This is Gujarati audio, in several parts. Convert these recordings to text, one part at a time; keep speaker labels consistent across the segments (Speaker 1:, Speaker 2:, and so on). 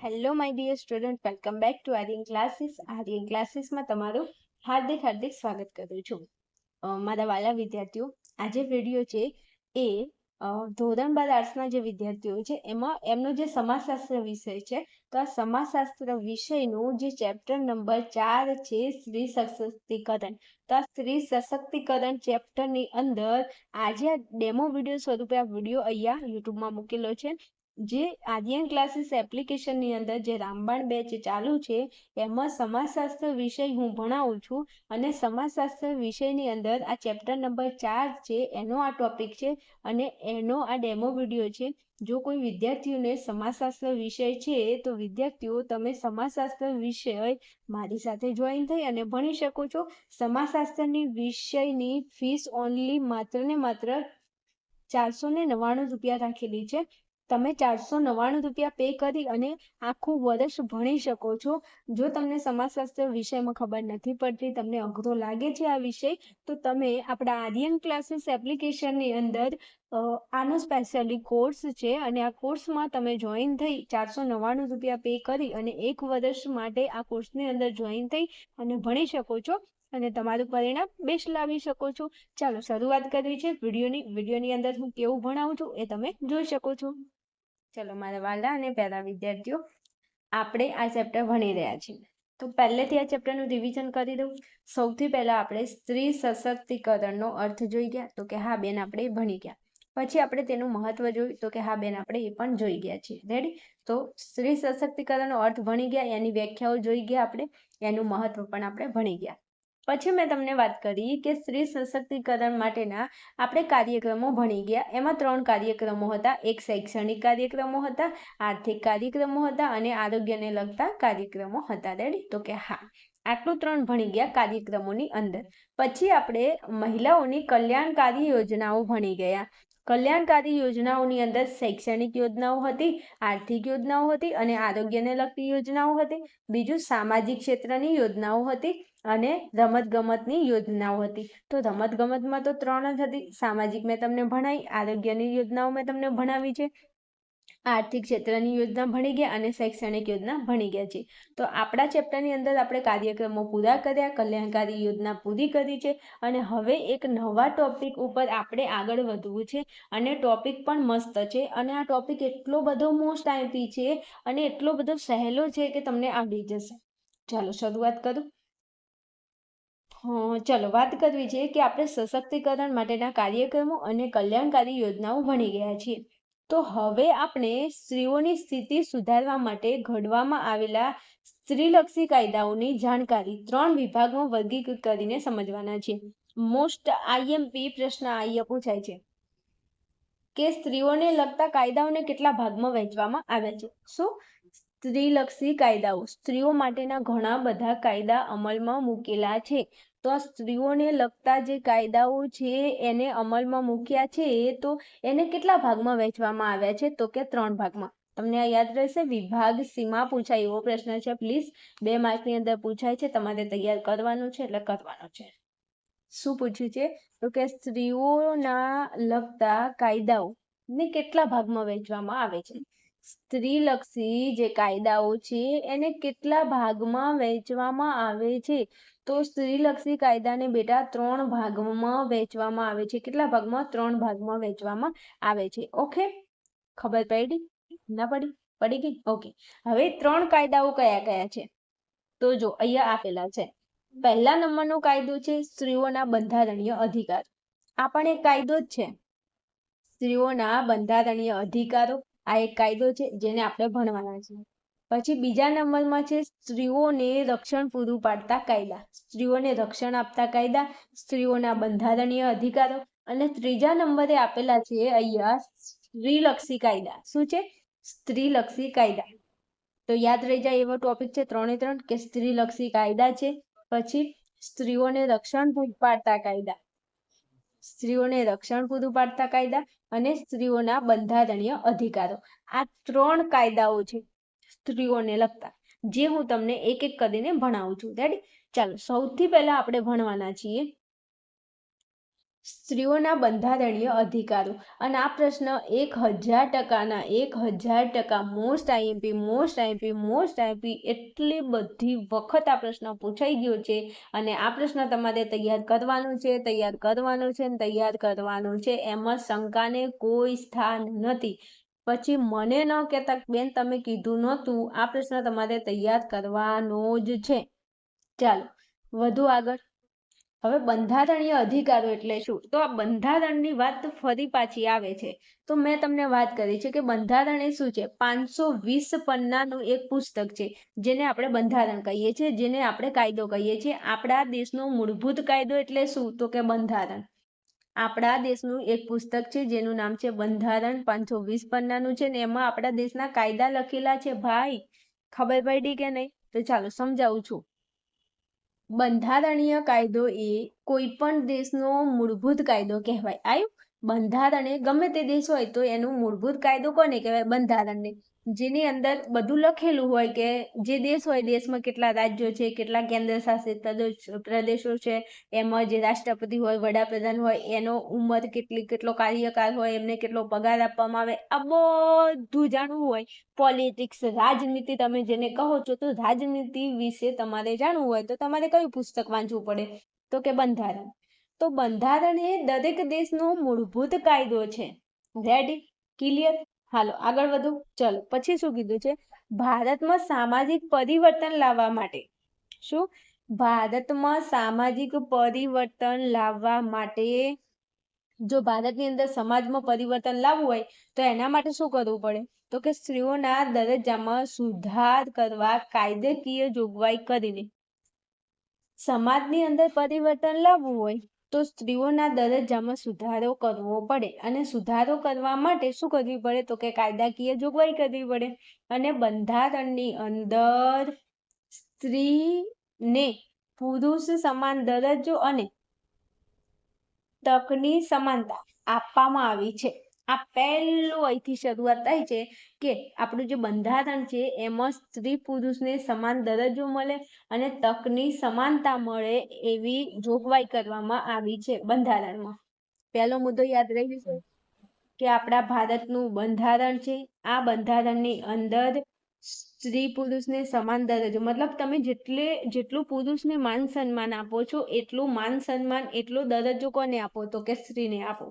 Speaker 1: Hello my dear student, welcome back to Aryan classes. Aryan ક્લાસીસમાં તમારું હાર્દિક સ્વાગત કરું છું. મારા વાલા વિદ્યાર્થીઓ, આજે વિડીયો છે એ ધોરણ 12 આર્ટ્સના જે વિદ્યાર્થીઓ છે એમાં એમનો જે સમાજશાસ્ત્ર વિષય છે, તો આ સમાજશાસ્ત્ર વિષયનું જે ચેપ્ટર નંબર 4 છે સ્ત્રી સશક્તિકરણ. તો આ સ્ત્રી સશક્તિકરણ ચેપ્ટરની અંદર આજે આ ડેમો વિડીયો સ્વરૂપે આ વિડીયો અહીંયા યુટ્યુબમાં મૂકેલો છે. જે આર્યન ક્લાસીસ એપ્લિકેશનની અંદર જે રામબાણ બેચ ચાલુ છે એમાં સમાજશાસ્ત્ર વિષય હું ભણાવું છું, અને સમાજશાસ્ત્ર વિષયની અંદર આ ચેપ્ટર નંબર 4 છે એનો આ ટોપિક છે અને એનો આ ડેમો વિડીયો છે. જો કોઈ વિદ્યાર્થીઓને સમાજશાસ્ત્ર વિષય છે તો વિદ્યાર્થીઓ તમે સમાજશાસ્ત્ર વિષય મારી સાથે જોઈન થઈ અને ભણી શકો છો. સમાજશાસ્ત્રની વિષયની ફીસ ઓનલી માત્ર ને માત્ર 499 રૂપિયા રાખેલી છે. તમે 499 રૂપિયા પે કરી અને આખું વર્ષ ભણી શકો છો. જો તમને સમાજશાસ્ત્ર વિષયમાં ખબર નથી પડતી, તમને અઘરો લાગે છે આ વિષય, તો તમે આપણા આર્યન ક્લાસીસ એપ્લિકેશનની અંદર આનો સ્પેશિયલી કોર્સ છે અને આ કોર્સમાં તમે જોઈન થઈ 499 રૂપિયા પે કરી અને એક વર્ષ માટે આ કોર્સની અંદર જોઈન થઈ અને ભણી શકો છો અને તમારું પરિણામ બેસ્ટ લાવી શકો છો. ચાલો શરૂઆત કરવી છે વિડીયોની અંદર હું કેવું ભણાવું છું એ તમે જોઈ શકો છો. ચલો મારા વાલા અને પહેલા વિદ્યાર્થીઓ, આપણે આ ચેપ્ટર ભણી રહ્યા છીએ, તો પહેલેથી આ ચેપ્ટરનું રિવિઝન કરી દઉં. સૌથી પહેલા આપણે સ્ત્રી સશક્તિકરણનો અર્થ જોઈ ગયા, તો કે હા બેન આપણે ભણી ગયા. પછી આપણે તેનું મહત્વ જોયું, તો કે હા બેન આપણે એ પણ જોઈ ગયા છીએ. રેડી? તો સ્ત્રી સશક્તિકરણનો અર્થ ભણી ગયા, એની વ્યાખ્યાઓ જોઈ ગયા આપણે, એનું મહત્વ પણ આપણે ભણી ગયા. પછી મેં તમને વાત કરી કે સ્ત્રી સશક્તિકરણ માટેના આપણે કાર્યક્રમો ભણી ગયા. એમાં 3 કાર્યક્રમો હતા. એક શૈક્ષણિક કાર્યક્રમો હતા, આર્થિક કાર્યક્રમો હતા અને આરોગ્યને લગતા કાર્યક્રમો હતા. રેડી? તો કે હા, આટલું 3 ભણી ગયા કાર્યક્રમોની અંદર. પછી આપણે મહિલાઓની કલ્યાણકારી યોજનાઓ ભણી ગયા. કલ્યાણકારી યોજનાઓની અંદર શૈક્ષણિક યોજનાઓ હતી, આર્થિક યોજનાઓ હતી અને આરોગ્યને લગતી યોજનાઓ હતી. બીજું સામાજિક ક્ષેત્રની યોજનાઓ હતી અને રમતગમતની યોજનાઓ હતી. તો રમતગમતમાં તો 3 જ હતી. સામાજિક મેં તમને ભણાવી, આરોગ્યની યોજનાઓ મેં તમને ભણાવી છે, આર્થિક ક્ષેત્રની યોજના ભણી ગયા અને શૈક્ષણિક યોજના ભણી ગયા છે. તો આપણા ચેપ્ટરની અંદર આપણે કાર્યક્રમો પૂરા કર્યા, કલ્યાણકારી યોજના પૂરી કરી છે અને હવે એક નવા ટોપિક ઉપર આપણે આગળ વધવું છે અને ટોપિક પણ મસ્ત છે અને આ ટોપિક એટલો બધો મોસ્ટ આઈએમપી છે અને એટલો બધો સહેલો છે કે તમને આવડી જશે. ચાલો શરૂઆત કરું. ચલો વાત કરવી છે કે આપણે સશક્તિકરણ માટેના કાર્યક્રમો અને કલ્યાણકારી યોજનાઓ ભણી ગયા છીએ. તો હવે આપણે સ્ત્રીઓની સ્થિતિ સુધારવા માટે ઘડવામાં આવેલા સ્ત્રીલક્ષી કાયદાઓની જાણકારી 3 વિભાગમાં વર્ગીકૃત કરીને સમજવાના છે. મોસ્ટ આઈએમપી પ્રશ્ન અહીંયા પૂછાય છે કે સ્ત્રીઓને લગતા કાયદાઓને કેટલા ભાગમાં વહેંચવામાં આવ્યા છે. શું? સ્ત્રીલક્ષી કાયદાઓ, સ્ત્રીઓ માટેના ઘણા બધા કાયદા અમલમાં મૂકેલા છે. તો આ સ્ત્રીઓને લગતા જે કાયદાઓ છે એને અમલમાં મૂક્યા છે, તો એને કેટલા ભાગમાં વહેંચવામાં આવ્યા છે? તો કે 3 ભાગમાં. તમને આ યાદ રહેશે. વિભાગ સીમા પૂછાય એવો પ્રશ્ન છે. પ્લીઝ 2 માર્કની અંદર પૂછાય છે, તમારે તૈયાર કરવાનું છે એટલે કરવાનો છે. શું પૂછ્યું છે? તો કે સ્ત્રીઓના લગતા કાયદાઓ ને કેટલા ભાગમાં વહેંચવામાં આવે છે. સ્ત્રીલક્ષી જે કાયદાઓ છે એને કેટલા ભાગમાં વહેંચવામાં આવે છે? તો સ્ત્રીલક્ષી કાયદાને બેટા 3 ભાગમાં વહેંચવામાં આવે છે. કેટલા ભાગમાં? 3 ભાગમાં વહેંચવામાં આવે છે. ઓકે, ખબર પડી? ના પડી? પડી ગઈ? ઓકે. હવે 3 કાયદાઓ કયા કયા છે? તો જો અહીંયા આપેલા છે. પહેલા નંબરનો કાયદો છે સ્ત્રીઓના બંધારણીય અધિકાર. આ પણ એક કાયદો જ છે. સ્ત્રીઓના બંધારણીય અધિકારો, આ એક કાયદો છે જેને આપણે ભણવાના છે. પછી બીજા નંબરમાં છે સ્ત્રીઓને રક્ષણ પૂરું પાડતા કાયદા. સ્ત્રીઓને રક્ષણ આપતા કાયદા, સ્ત્રીઓના બંધારણીય અધિકારો. અને ત્રીજા નંબરે આપેલા છે અહીંયા સ્ત્રીલક્ષી કાયદા. શું છે? સ્ત્રીલક્ષી કાયદા. તો યાદ રહી જાય એવો ટોપિક છે 3 કે સ્ત્રીલક્ષી કાયદા છે. પછી સ્ત્રીઓને રક્ષણ પૂરું પાડતા કાયદા, સ્ત્રીઓને રક્ષણ પૂરું પાડતા કાયદા અને સ્ત્રીઓના બંધારણીય અધિકારો. આ 3 કાયદાઓ છે સ્ત્રીઓને લગતા, જે હું તમને એક એક કરીને ભણાવું છું. રેડી? ચાલો સૌથી પહેલા આપણે ભણવાના છીએ સ્ત્રીઓના બંધારણીય અધિકારો. અને આ પ્રશ્ન 1000% મોસ્ટ આઈએમપી એટલી બધી વખત આ પ્રશ્ન પૂછાઈ ગયો છે. અને આ પ્રશ્ન તમારે તૈયાર કરવાનો છે. એમાં શંકાને કોઈ સ્થાન નથી. પછી મને ન કહેતા બેન તમે કીધું નહોતું, આ પ્રશ્ન તમારે તૈયાર કરવાનો જ છે. ચાલો વધુ આગળ. હવે બંધારણીય અધિકારો એટલે શું? તો આ બંધારણની વાત ફરી પાછી આવે છે. તો મેં તમને વાત કરી છે કે બંધારણ એ શું છે? 520 પન્નાનું એક પુસ્તક છે, જેને આપણે બંધારણ કહીએ છીએ, જેને આપણે કાયદો કહીએ છીએ. આપણા દેશનો મૂળભૂત કાયદો એટલે શું? તો કે બંધારણ. આપણા દેશનું એક પુસ્તક છે જેનું નામ છે બંધારણ. 520 પન્નાનું છે ને એમાં આપણા દેશના કાયદા લખેલા છે. ભાઈ ખબર પડી કે નહીં? તો ચાલો સમજાવું છું. બંધારણીય કાયદો એ કોઈ પણ દેશનો મૂળભૂત કાયદો કહેવાય. આવ્યું? બંધારણ એ ગમે તે દેશ હોય તો એનું મૂળભૂત કાયદો કોને કહેવાય? બંધારણને. જેની અંદર બધું લખેલું હોય કે જે દેશ હોય, દેશમાં કેટલા રાજ્યો છે, કેટલા કેન્દ્ર શાસિત પ્રદેશો છે, એમાં જે રાષ્ટ્રપતિ હોય, વડાપ્રધાન હોય, એનો ઉંમર કેટલો કાર્યકાળ હોય, એમને કેટલો પગાર આપવામાં આવે, આ બધું જાણવું હોય. પોલિટિક્સ, રાજનીતિ તમે જેને કહો છો, તો રાજનીતિ વિશે તમારે જાણવું હોય તો તમારે કયું પુસ્તક વાંચવું પડે? તો કે બંધારણ. તો બંધારણ એ દરેક દેશનો મૂળભૂત કાયદો છે. રેડી? ક્લિયર? હાલો આગળ વધો. ચલો પછી શું કીધું છે? ભારતમાં સામાજિક પરિવર્તન લાવવા માટે. શું? ભારતમાં સામાજિક પરિવર્તન લાવવા માટે, જો ભારતની અંદર સમાજમાં પરિવર્તન લાવવું હોય તો એના માટે શું કરવું પડે? તો કે સ્ત્રીઓના દરજ્જામાં સુધાર કરવા કાયદાકીય જોગવાઈ કરીને. સમાજની અંદર પરિવર્તન લાવવું હોય તો સ્ત્રીઓના દરજ્જામાં સુધારો કરવો પડે. અને સુધારો કરવા માટે શું કરવી પડે? તો કે કાયદાકીય જોગવાઈ કરવી પડે. અને બંધારણની અંદર સ્ત્રીને પુરુષ સમાન દરજ્જો અને તકની સમાનતા આપવામાં આવી છે. આ પહેલું અહીંથી શરૂઆત થાય છે કે આપણું જે બંધારણ છે એમાં સ્ત્રી પુરુષને સમાન દરજ્જો મળે અને તકની સમાનતા મળે એવી જોગવાઈ કરવામાં આવી છે બંધારણમાં. પહેલો મુદ્દો યાદ રહી જશે કે આપણા ભારતનું બંધારણ છે. આ બંધારણની અંદર સ્ત્રી પુરુષને સમાન દરજ્જો, મતલબ તમે જેટલું પુરુષને માન સન્માન આપો છો એટલું માન સન્માન, એટલો દરજ્જો કોને આપો? તો કે સ્ત્રીને આપો.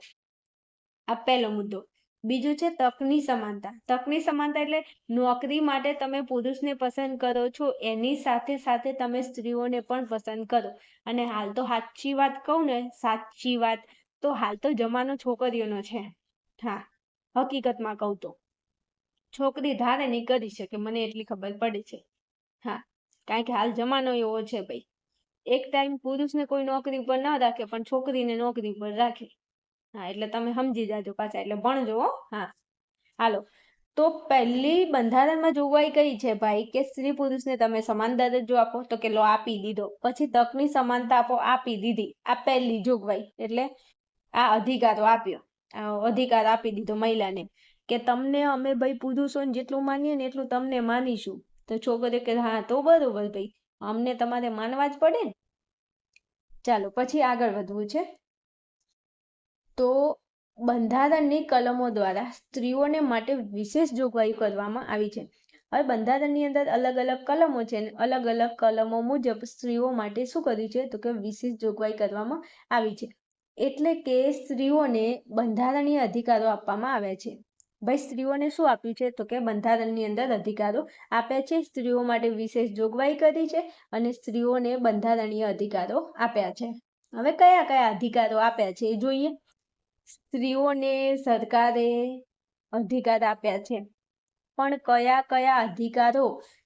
Speaker 1: આ પહેલો મુદ્દો. બીજું છે તકની સમાનતા. તકની સમાનતા એટલે નોકરી માટે તમે પુરુષને પસંદ કરો છો એની સાથે સાથે તમે સ્ત્રીઓને પણ પસંદ કરો. અને હાલ તો સાચી વાત કહું ને, સાચી વાત, તો હાલ તો જમાનો છોકરીઓનો છે. હા, હકીકતમાં કહું તો છોકરી ધારે નહીં કરી શકે, મને એટલી ખબર પડે છે. હા, કારણ કે હાલ જમાનો એવો છે ભાઈ. એક ટાઈમ પુરુષને કોઈ નોકરી પર ના રાખે પણ છોકરીને નોકરી પર રાખે. હા, એટલે તમે સમજી જાજો પાછા, એટલે ભણજો હો. હા હાલો. તો પહેલી બંધારણમાં જોગવાઈ કઈ છે ભાઈ? કે સ્ત્રી પુરુષને તમે સમાન દરજ્જો આપો. તો કે લો આપી દીધો. પછી તકની સમાનતા આપો, આપી દીધી. આ પહેલી જોગવાઈ, એટલે આ અધિકારો આપ્યો, અધિકાર આપી દીધો મહિલાને કે તમને અમે ભાઈ પુરુષોને જેટલું માનીએ ને એટલું તમને માનીશું. તો છોકરીઓ કે હા તો બરોબર ભાઈ, અમને તમારે માનવા જ પડે ને. ચાલો પછી આગળ વધવું છે. તો બંધારણની કલમો દ્વારા સ્ત્રીઓને માટે વિશેષ જોગવાઈ કરવામાં આવી છે. હવે બંધારણની અંદર અલગ અલગ કલમો છે અને અલગ અલગ કલમો મુજબ સ્ત્રીઓ માટે શું કર્યું છે? તો કે વિશેષ જોગવાઈ કરવામાં આવી છે. એટલે કે સ્ત્રીઓને બંધારણીય અધિકારો આપવામાં આવ્યા છે. ભાઈ સ્ત્રીઓને શું આપ્યું છે? તો કે બંધારણની અંદર અધિકારો આપ્યા છે. સ્ત્રીઓ માટે વિશેષ જોગવાઈ કરી છે અને સ્ત્રીઓને બંધારણીય અધિકારો આપ્યા છે. હવે કયા કયા અધિકારો આપ્યા છે એ જોઈએ. સ્ત્રીઓને સરકારે અધિકાર આપ્યા છે, પણ કયા કયા અધિકારો?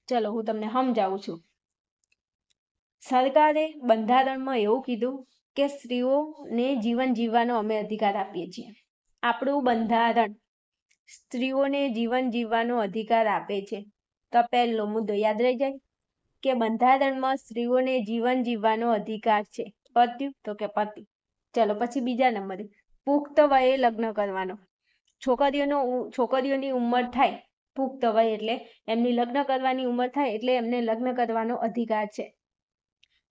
Speaker 1: ચલો હું તમને સમજાવું છું. સરકારે બંધારણમાં એવું કીધું કે સ્ત્રીઓને જીવન જીવવાનો અમે અધિકાર આપીએ છીએ. આપણું બંધારણ સ્ત્રીઓને જીવન જીવવાનો અધિકાર આપે છે. તો પહેલો મુદ્દો યાદ રહી જાય કે બંધારણમાં સ્ત્રીઓને જીવન જીવવાનો અધિકાર છે. પત્યું? તો કે પત્યું. ચલો પછી બીજા નંબરે પુખ્ત વયે લગ્ન કરવાનો. છોકરીઓની ઉંમર થાય પુખ્ત વય એટલે એમની લગ્ન કરવાની ઉંમર થાય એટલે એમને લગ્ન કરવાનો અધિકાર છે.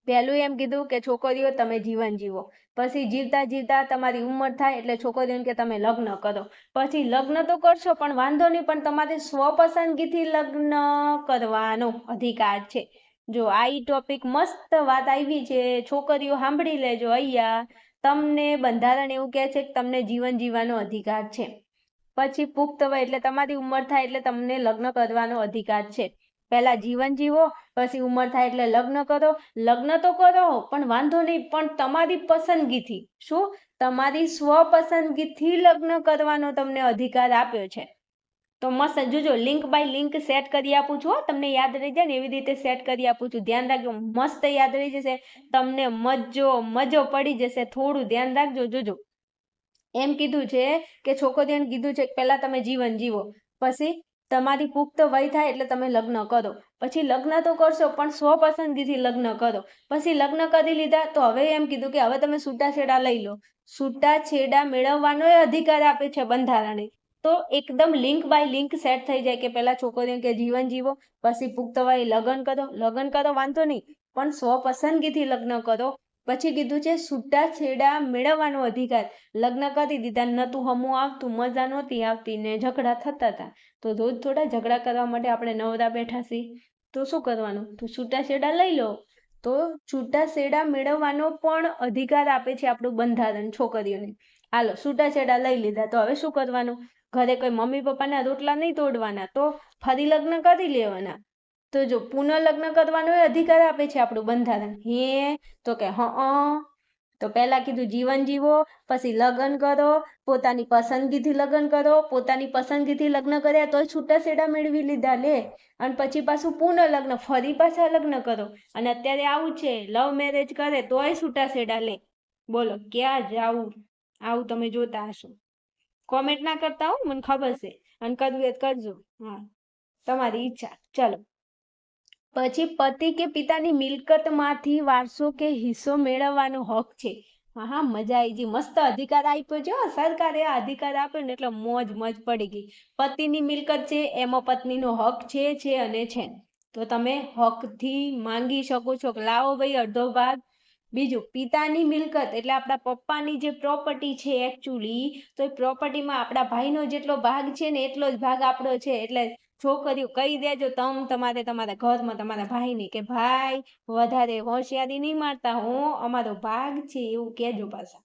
Speaker 1: પહેલું એમ કીધું કે છોકરીઓ તમે જીવન જીવો, પછી જીવતા જીવતા તમારી ઉંમર થાય એટલે છોકરીઓને કે તમે લગ્ન કરો, પછી લગ્ન તો કરશો પણ વાંધો નહીં, પણ તમારે સ્વપસંદગીથી લગ્ન કરવાનો અધિકાર છે. જો આ ટોપિક મસ્ત વાત આવી છે, છોકરીઓ સાંભળી લેજો. અહીંયા તમને બંધારણ એવું કહે છે કે તમને જીવન જીવવાનો અધિકાર છે. પછી પુખ્ત વય એટલે તમારી ઉંમર થાય એટલે તમને લગ્ન કરવાનો અધિકાર છે. પહેલા જીવન જીવો, પછી ઉંમર થાય એટલે લગ્ન કરો. લગ્ન તો કરો પણ વાંધો નહીં, પણ તમારી પસંદગીથી. શું? તમારી સ્વપસંદગીથી લગ્ન કરવાનો તમને અધિકાર આપ્યો છે. તો મસ્ત જોજો, લિંક બાય લિંક સેટ કરી આપું છું. તમને યાદ રહી જાય ને એવી રીતે સેટ કરી આપું છું. ધ્યાન રાખજો, મસ્ત યાદ રહી જશે તમને. મજો પડી જશે. થોડું ધ્યાન રાખજો. જોજો, એમ કીધું છે કે છોકરીઓને કીધું છે કે પહેલા તમે જીવન જીવો, પછી તમારી પુખ્ત વય થાય એટલે તમે લગ્ન કરો. પછી લગ્ન તો કરશો પણ સ્વપસંદગીથી લગ્ન કરો. પછી લગ્ન કરી લીધા તો હવે એમ કીધું કે હવે તમે છૂટાછેડા લઈ લો. છૂટાછેડા મેળવવાનો અધિકાર આપે છે બંધારણે. તો એકદમ લિંક બાય લિંક સેટ થઈ જાય કે પહેલા છોકરીઓ કે જીવન જીવો, પછી પુખ્ત વયે લગ્ન કરો. લગ્ન કરો વાંધો નહીં, પણ સ્વપસંદગીથી લગ્ન કરો. પછી કીધું છે છૂટાછેડા મેળવવાનો અધિકાર. લગ્ન કરી દીધા, નતું હમું આવતું, મજા નહોતી આવતી ને ઝઘડા થતા હતા, તો રોજ થોડા ઝઘડા કરવા માટે આપણે નવરા બેઠા છીએ, તો શું કરવાનું? તો છૂટાછેડા લઈ લો. તો છૂટાછેડા મેળવવાનો પણ અધિકાર આપે છે આપણું બંધારણ છોકરીઓને. હાલો, છૂટાછેડા લઈ લીધા તો હવે શું કરવાનું? ઘરે કોઈ મમ્મી પપ્પાના રોટલા નહીં તોડવાના, તો ફરી લગ્ન કરી લેવાના. તો જો પુનઃલગ્ન કરવાનો અધિકાર આપે છે આપણું બંધારણ. તો કે તો પહેલા કીધું જીવન જીવો, પછી લગ્ન કરો, પોતાની પસંદગીથી લગ્ન કરો. પોતાની પસંદગીથી લગ્ન કર્યા તોય છૂટાછેડા મેળવી લીધા લે, અને પછી પાછું પુનઃલગ્ન, ફરી પાછા લગ્ન કરો. અને અત્યારે આવું છે, લવ મેરેજ કરે તોય છૂટાછેડા લે. બોલો ક્યાં જાવું? આવું તમે જોતા હશો. કોમેન્ટ ના કરતા હો, મને ખબર છે, અને કરવું એ કરજો. હા, તમારી ઈચ્છા. ચલો, પછી પતિ કે પિતાની મિલકતમાંથી વારસો કે હિસ્સો મેળવવાનો હક છે. હા, મજા આવી ગઈ. મસ્ત અધિકાર આપ્યો છે સરકારે. આ અધિકાર આપ્યો ને એટલે મોજ પડી ગઈ. પતિની મિલકત છે, એમાં પત્નીનો હક છે અને છે. તો તમે હકથી માંગી શકો છો કે લાવો ભાઈ અડધો ભાગ. બીજું, પિતાની મિલકત એટલે આપણા પપ્પાની જે પ્રોપર્ટી છે એકચ્યુઅલી, તો એ પ્રોપર્ટીમાં આપણા ભાઈનો જેટલો ભાગ છે ને એટલો જ ભાગ આપણો છે. એટલે છોકરીઓ કહી દેજો તમારે તમારા ઘરમાં તમારા ભાઈને કે ભાઈ વધારે હોશિયારી નહીં મારતા, અમારો ભાગ છે એવું કહેજો પાછા.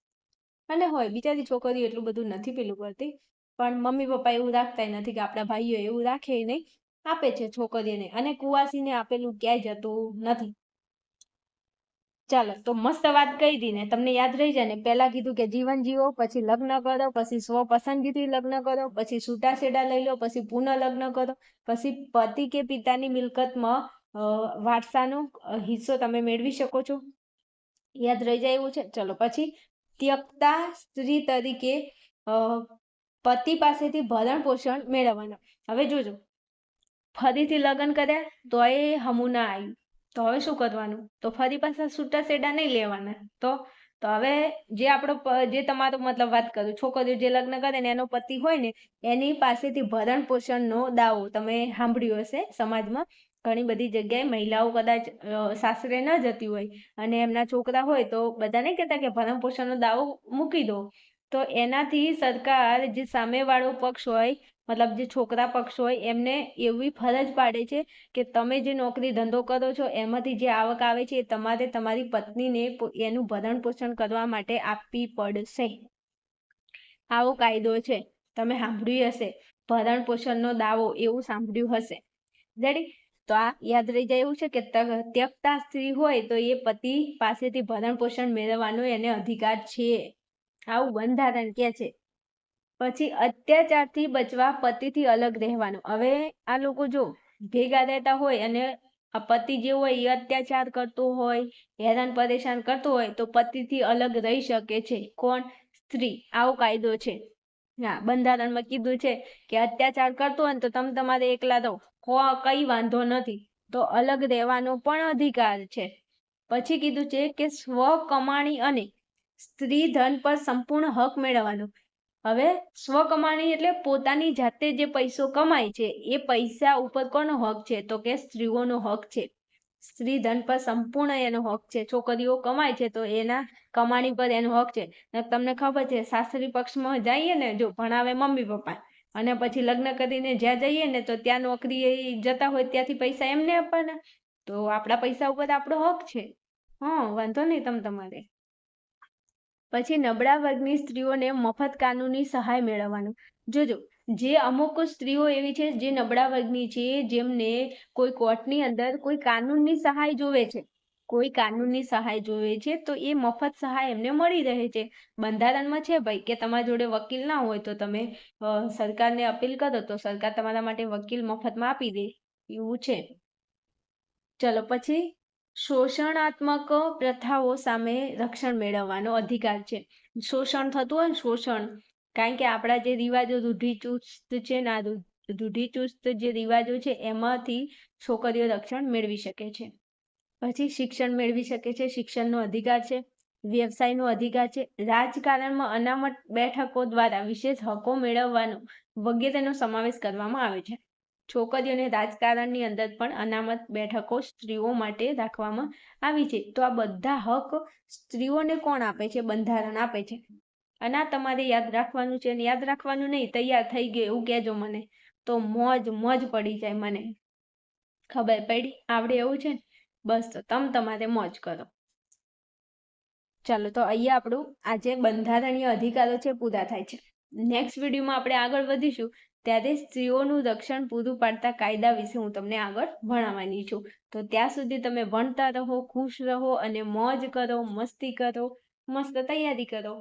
Speaker 1: અને હોય બિચારી છોકરીઓ એટલું બધું નથી પેલું કરતી, પણ મમ્મી પપ્પા એવું રાખતા નથી કે આપણા ભાઈઓ એવું રાખે નહીં, આપે છે છોકરીઓને. અને કુવાસીને આપેલું ક્યાંય જતું નથી. ચાલો, તો મસ્ત વાત કહી દી ને, તમને યાદ રહી જાય ને. પહેલા કીધું કે જીવન જીવો, પછી લગ્ન કરો, પછી સ્વપસંદગીથી લગ્ન કરો, પછી છૂટાછેડા લઈ લો, પછી પુનઃલગ્ન કરો, પછી પતિ કે પિતાની મિલકતમાં વારસાનો હિસ્સો તમે મેળવી શકો છો. યાદ રહી જાય એવું છે. ચલો, પછી ત્યક્તા સ્ત્રી તરીકે પતિ પાસેથી ભરણ પોષણ મેળવવાનું. હવે જોજો, ફરીથી લગ્ન કર્યા તોય હમું ના આવ્યું, તો હવે શું કરવાનું? તો ફરી પાછા છૂટાછેડા નહીં લેવાના. તો હવે જે તમારો મતલબ વાત કરું, છોકરીઓ જે લગ્ન કરે ને એનો પતિ હોય ને, એની પાસેથી ભરણ પોષણનો દાવો તમે સાંભળ્યું હશે સમાજમાં. ઘણી બધી જગ્યાએ મહિલાઓ કદાચ સાસરે ન જતી હોય અને એમના છોકરા હોય તો બધા નહીં કહેતા કે ભરણ પોષણનો દાવો મૂકી દો. તો એનાથી સરકાર જે સામેવાળો પક્ષ હોય, મતલબ જે છોકરા પક્ષ હોય, એમને એવી ફરજ પાડે છે કે તમે જે નોકરી ધંધો કરો છો એમાંથી જે આવક આવે છે એ તમારે તમારી પત્નીને એનું ભરણ પોષણ કરવા માટે આપવી પડશે. આવો કાયદો છે. તમે સાંભળ્યું હશે, ભરણ પોષણનો દાવો, એવું સાંભળ્યું હશે. રેડી? તો આ યાદ રહી જાય એવું છે કે ત્યક્તા સ્ત્રી હોય તો એ પતિ પાસેથી ભરણ પોષણ મેળવવાનો એને અધિકાર છે. આવું બંધારણ કે છે. પછી અત્યાચારથી બચવા પતિથી અલગ રહેવાનું. હવે આ લોકો જો ભેગા રહેતા હોય અને આ પતિ જે હોય એ અત્યાચાર કરતો હોય, હેરાન પરેશાન કરતો હોય, તો પતિથી અલગ રહી શકે છે. કોણ? સ્ત્રી. આવો કાયદો છે. હા, બંધારણમાં કીધું છે કે અત્યાચાર કરતો હોય ને તો તમે તમારે એકલા રહો, કઈ વાંધો નથી, તો અલગ રહેવાનો પણ અધિકાર છે. પછી કીધું છે કે સ્વ કમાણી અને સ્ત્રી ધન પર સંપૂર્ણ હક મેળવવાનો. હવે સ્વ કમાણી એટલે પોતાની જાતે જે પૈસો કમાય છે એ પૈસા ઉપર કોનો હક છે? તો કે સ્ત્રીઓનો હક છે. સ્ત્રી ધન પર સંપૂર્ણ એનો હક છે. છોકરીઓ કમાય છે તો એના કમાણી પર એનો હક છે. ને તમને ખબર છે સાસરી પક્ષમાં જઈએ ને, જો ભણાવે મમ્મી પપ્પા અને પછી લગ્ન કરીને જ્યાં જઈએ ને તો ત્યાં નોકરી જતા હોય ત્યાંથી પૈસા એમને આપવાના, તો આપણા પૈસા ઉપર આપણો હક છે. વાંધો નહીં તમારે. પછી નબળા વર્ગની સ્ત્રીઓને મફત કાનૂની સહાય મેળવવાનું. જોજો, જે અમુક સ્ત્રીઓ એવી છે જે નબળા વર્ગની છે, જેમને કોઈ કોર્ટની અંદર કોઈ કાનૂનની સહાય જોવે છે, તો એ મફત સહાય એમને મળી રહે છે. બંધારણમાં છે ભાઈ કે તમારા જોડે વકીલ ના હોય તો તમે સરકારને અપીલ કરો તો સરકાર તમારા માટે વકીલ મફતમાં આપી દે, એવું છે. ચલો પછી શોષણાત્મક પ્રથાઓ સામે રક્ષણ મેળવવાનો અધિકાર છે. શોષણ થતું હોય ને, શોષણ, કારણ કે આપણા જે રિવાજો રૂઢિચુસ્ત છે ને, રૂઢિચુસ્ત જે રિવાજો છે એમાંથી છોકરીઓ રક્ષણ મેળવી શકે છે. પછી શિક્ષણ મેળવી શકે છે, શિક્ષણનો અધિકાર છે. વ્યવસાયનો અધિકાર છે. રાજકારણમાં અનામત બેઠકો દ્વારા વિશેષ હકો મેળવવાનો વગેરેનો સમાવેશ કરવામાં આવે છે. છોકરીઓને રાજકારણની અંદર પણ અનામત બેઠકો સ્ત્રીઓ માટે રાખવામાં આવી છે. તો આ બધા હક સ્ત્રીઓને કોણ આપે છે? બંધારણ આપે છે. અને આ તમારે યાદ રાખવાનું છે. યાદ રાખવાનું નહીં, તૈયાર થઈ ગયું એવું કહેજો મને, તો મોજ પડી જાય. મને ખબર પડી, આવડે એવું છે ને, બસ તો તમારે મોજ કરો. ચાલો, તો અહીંયા આપણું આજે બંધારણીય અધિકારો છે પૂરા થાય છે. નેક્સ્ટ વિડીયોમાં આપણે આગળ વધીશું, ત્યારે સ્ત્રીઓનું રક્ષણ પૂરું પાડતા કાયદા વિશે હું તમને આગળ ભણાવવાની છું. તો ત્યાં સુધી તમે ભણતા રહો, ખુશ રહો અને મોજ કરો, મસ્તી કરો, મસ્ત તૈયારી કરો.